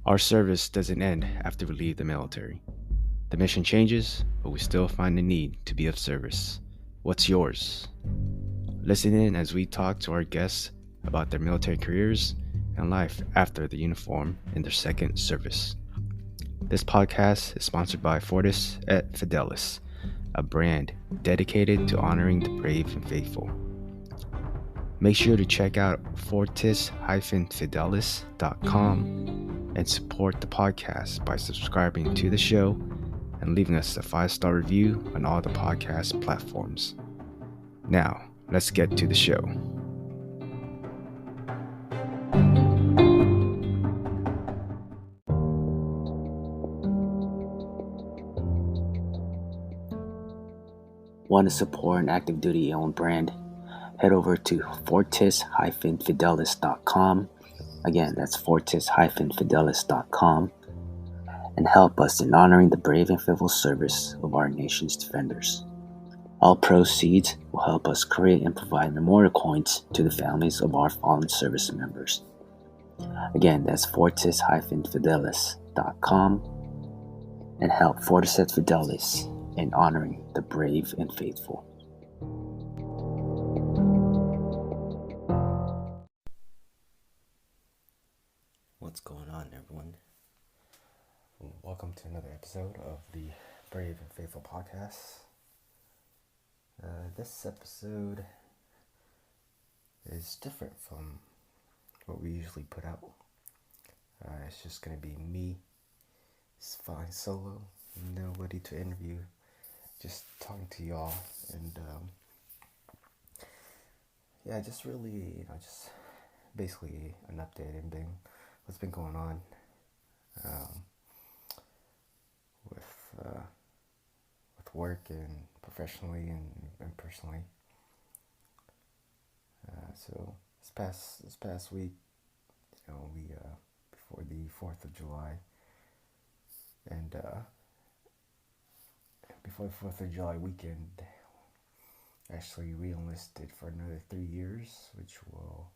Our service doesn't end after we leave the military. The mission changes, but we still find the need to be of service. What's yours? Listen in as we talk to our guests about their military careers and life after the uniform in their second service. This podcast is sponsored by Fortis et Fidelis, a brand dedicated to honoring the brave and faithful. Make sure to check out fortis-fidelis.com and support the podcast by subscribing to the show and leaving us a 5-star review on all the podcast platforms. Now, let's get to the show. Want to support an active duty owned brand? Head over to fortis-fidelis.com. Again, that's fortis-fidelis.com, and help us in honoring the brave and faithful service of our nation's defenders. All proceeds will help us create and provide memorial coins to the families of our fallen service members. Again, that's fortis-fidelis.com, and help Fortis et Fidelis in honoring the brave and faithful. What's going on, everyone? Welcome to another episode of the Brave and Faithful podcast. This episode is different from what we usually put out. It's just going to be me, flying solo, nobody to interview, just talking to y'all, and just really, just basically an update and what's been going on with work and professionally and personally. So this past week, we before the 4th of July, and before the 4th of July weekend, actually re-enlisted for another 3 years, which will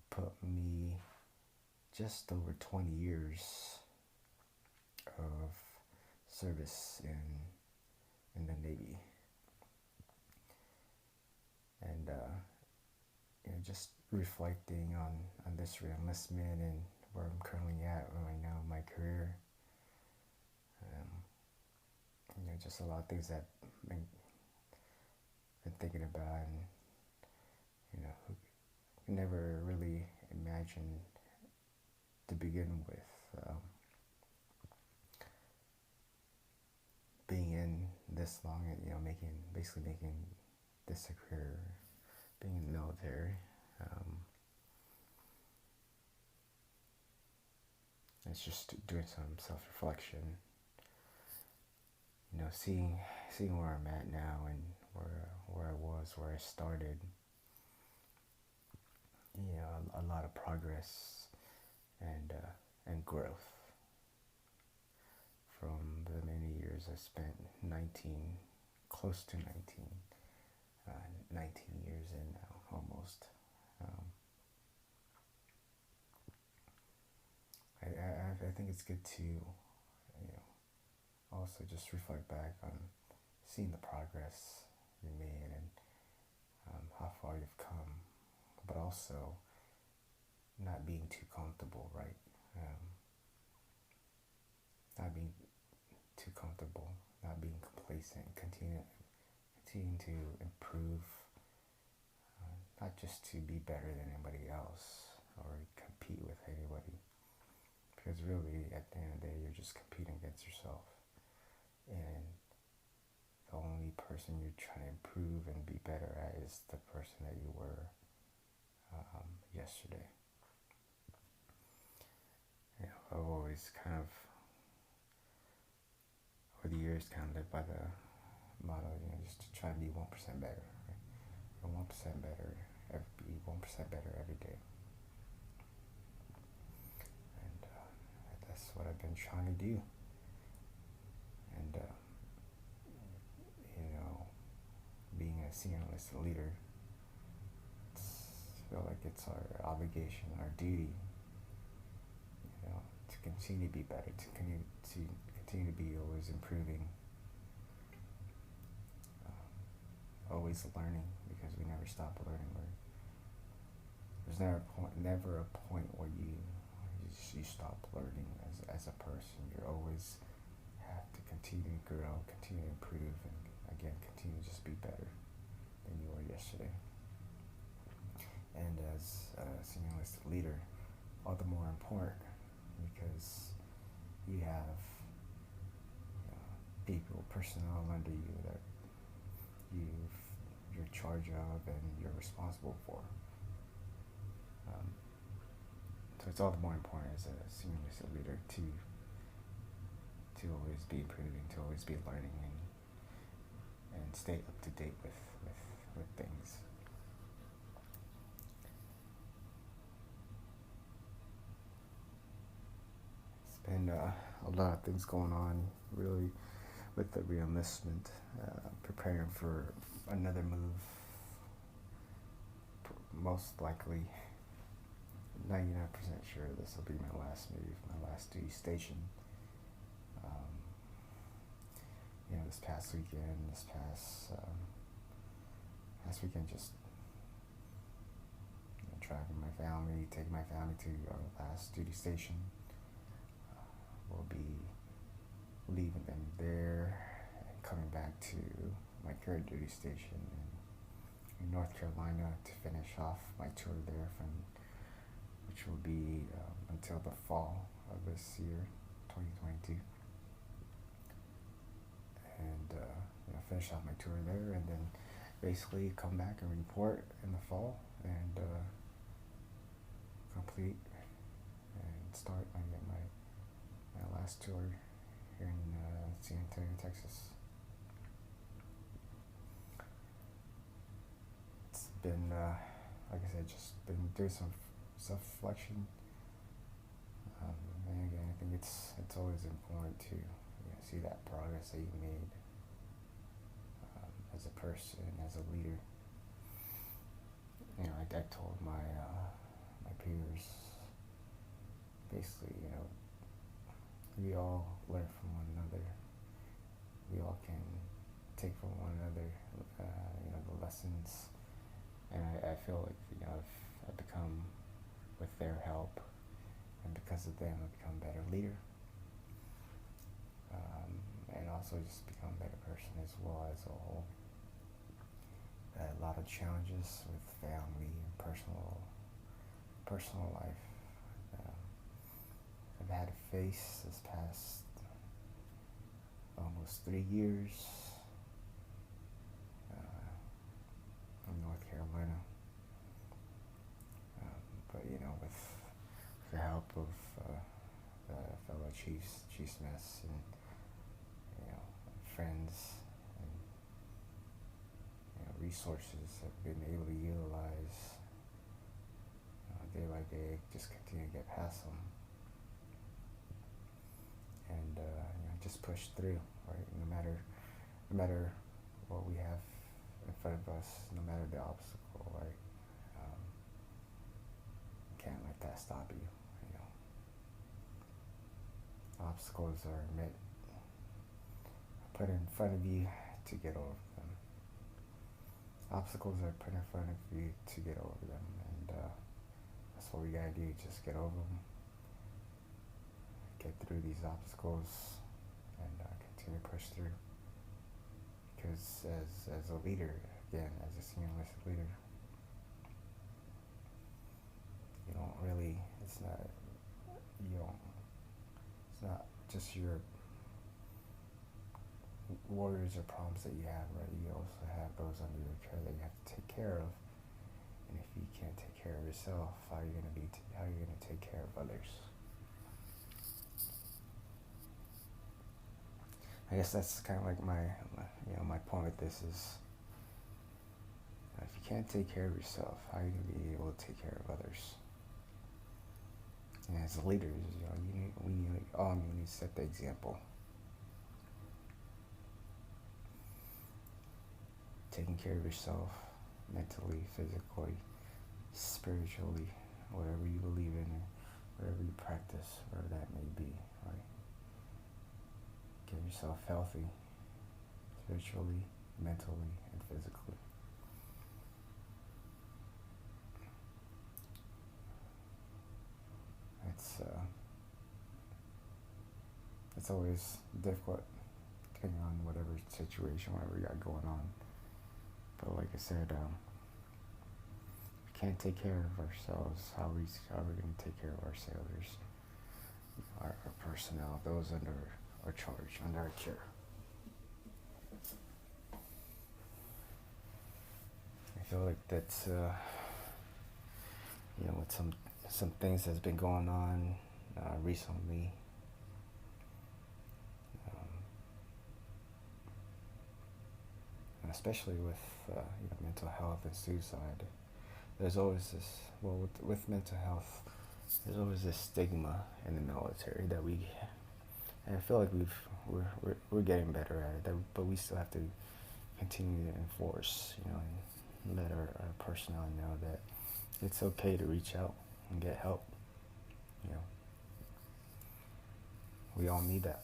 put me just over 20 years of service in the Navy. And just reflecting on this re-enlistment and where I'm currently at right now in my career. Just a lot of things that I've been thinking about, and never really imagined to begin with being in this long and making this a career, being in the military. It's just doing some self-reflection, seeing where I'm at now and where I was, where I started. A lot of progress and growth from the many years I spent, close to 19 years in now, almost. I think it's good to, also just reflect back on seeing the progress you made and how far you've come, but also not being too comfortable, right? Not being too comfortable, not being complacent, continuing to improve, not just to be better than anybody else or compete with anybody, because really at the end of the day you're just competing against yourself, and the only person you're trying to improve and be better at is the person that you were yesterday. I've always kind of, over the years, lived by the motto, just to try and be 1% better, right? And 1% better, be 1% better every day. And that's what I've been trying to do. And being a senior enlisted leader, I feel like it's our obligation, our duty, to continue to be better, to continue to be always improving, always learning, because we never stop learning. There's never a point where you stop learning as a person. You always have to continue to grow, continue to improve, and again continue to just be better than you were yesterday. And as a senior enlisted leader, all the more important, because you have people, personnel under you that you're in charge of and you're responsible for. So it's all the more important as a senior enlisted leader to always be improving, to always be learning, and stay up to date with things. It's been a lot of things going on, really, with the re-enlistment, preparing for another move. Most likely, 99% sure this will be my last move, my last duty station. This past weekend, just driving my family, taking my family to our last duty station. We'll be leaving them there and coming back to my current duty station in North Carolina to finish off my tour there, which will be until the fall of this year, 2022. And finish off my tour there, and then basically come back and report in the fall, and complete and start my last tour here in San Antonio, Texas. It's been, like I said, just been doing some self-reflection. And again, I think it's always important to see that progress that you made as a person, as a leader. I told my peers, basically, we all learn from one another. We all can take from one another, the lessons. And I feel like, I've become, with their help, and because of them, I've become a better leader. And also just become a better person as well as a whole. A lot of challenges with family and personal life. I've had to face this past almost 3 years in North Carolina. But with the help of the fellow Chief Smiths and friends and resources I've been able to utilize day by day, just continue to get past them, and just push through. Right, no matter what we have in front of us, no matter the obstacle, right. Can't let that stop you. Obstacles are put in front of you to get over them. Obstacles are put in front of you to get over them, and that's what we gotta do. Just get over them, get through these obstacles, and continue to push through. Because as a leader, again, as a senior enlisted leader, it's not just your worries or problems that you have, right? You also have those under your care that you have to take care of. And if you can't take care of yourself, how are you going to take care of others? I guess that's kind of like my point with this is, if you can't take care of yourself, how are you going to be able to take care of others? And as leaders, we all need to set the example. Taking care of yourself, mentally, physically, spiritually, whatever you believe in, or whatever you practice, whatever that may be, right? Get yourself healthy, spiritually, mentally, and physically. It's always difficult depending on whatever situation, whatever you got going on. But like I said, we can't take care of ourselves. How are we going to take care of our sailors, our personnel, those under our charge, under our care? I feel like that's with some things that's been going on recently. Especially with mental health and suicide, there's always this. Well, with mental health, there's always this stigma in the military that we, and I feel like we're getting better at it. But we still have to continue to enforce, and let our personnel know that it's okay to reach out and get help. We all need that.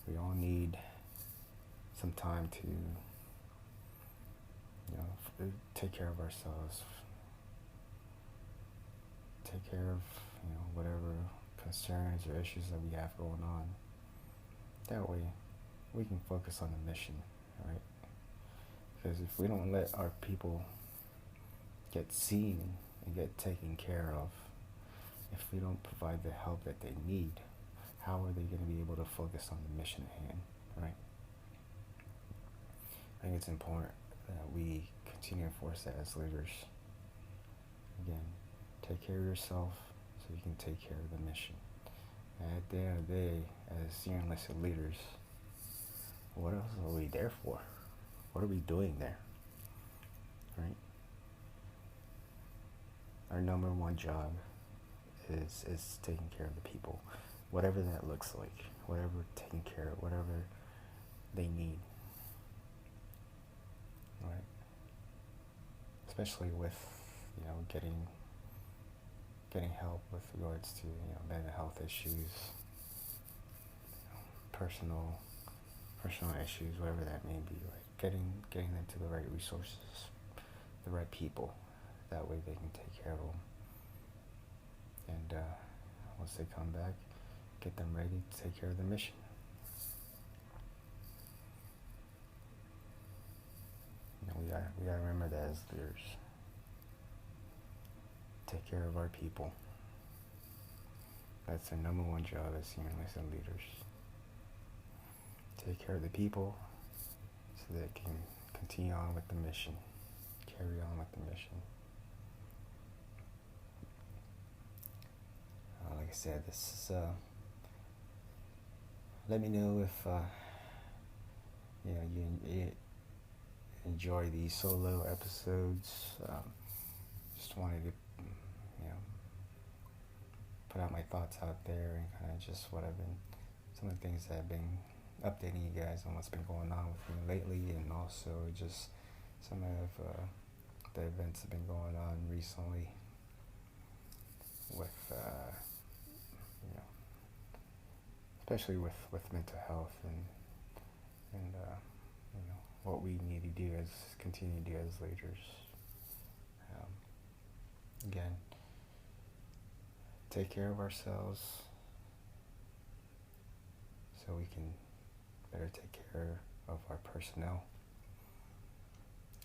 We all need some time to, take care of ourselves, take care of, whatever concerns or issues that we have going on. That way, we can focus on the mission, right? Because if we don't let our people get seen and get taken care of, if we don't provide the help that they need, how are they going to be able to focus on the mission at hand, right? I think it's important that we continue to enforce that as leaders. Again, take care of yourself so you can take care of the mission. And at the end of the day, as senior enlisted leaders, what else are we there for? What are we doing there? Right? Our number one job is taking care of the people, whatever that looks like, whatever taking care of, whatever they need. Right? Especially with, getting help with regards to, mental health issues, personal issues, whatever that may be, right? Getting them to the right resources, the right people. That way they can take care of them. And once they come back, get them ready to take care of the mission. We gotta remember that as leaders. Take care of our people. That's the number one job as senior enlisted leaders. Take care of the people so they can continue on with the mission, carry on with the mission. Like I said, this is, let me know if, you enjoy these solo episodes. Just wanted to, put out my thoughts out there and kind of just some of the things that I've been updating you guys on what's been going on with me lately, and also just some of the events that have been going on recently with, especially with mental health and what we need to do continue to do as leaders. Again, take care of ourselves so we can better take care of our personnel.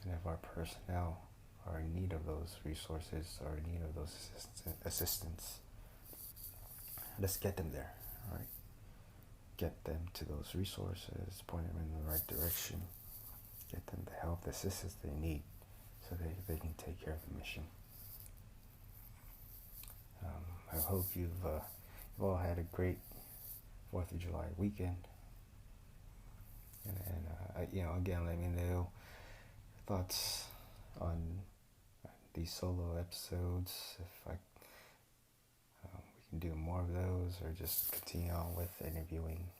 And if our personnel are in need of those resources or in need of those assistance, let's get them there, right? Get them to those resources, point them in the right direction, get them the help, the assistance they need so they can take care of the mission. I hope you've all had a great 4th of July weekend. And again, let me know thoughts on these solo episodes. If we can do more of those, or just continue on with interviewing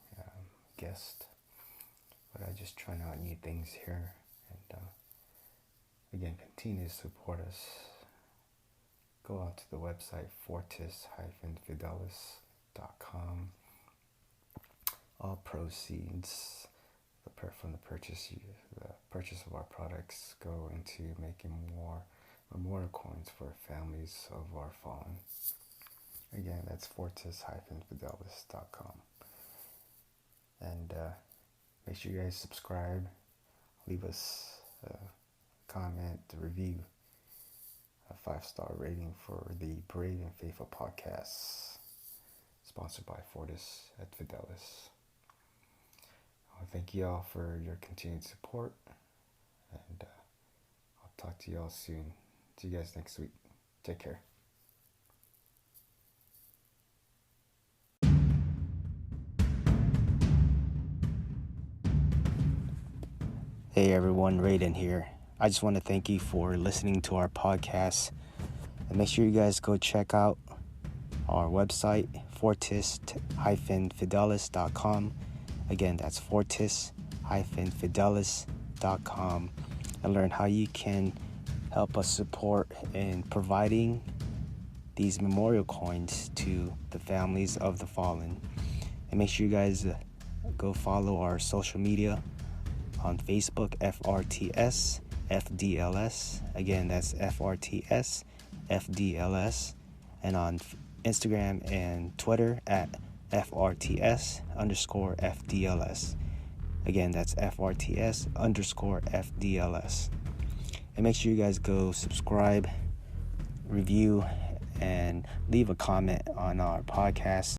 guests. But I just trying out new things here, and again, continue to support us. go out to the website fortis-fidelis.com. All proceeds from the purchase of our products go into making more memorial coins for families of our fallen. Again, that's fortis-fidelis.com. And make sure you guys subscribe, leave us a comment, a review, a 5-star rating for the Brave and Faithful podcast, sponsored by Fortis at Fidelis. Thank you all for your continued support, and I'll talk to you all soon. See you guys next week. Take care. Hey everyone, Raiden here. I just want to thank you for listening to our podcast, and make sure you guys go check out our website, fortis-fidelis.com. Again, that's fortis-fidelis.com, and learn how you can help us support in providing these memorial coins to the families of the fallen. And make sure you guys go follow our social media on Facebook, FRTS FDLS. Again, that's FRTS FDLS. And on Instagram and Twitter at FRTS_FDLS. Again, that's FRTS_FDLS. And make sure you guys go subscribe, review, and leave a comment on our podcast.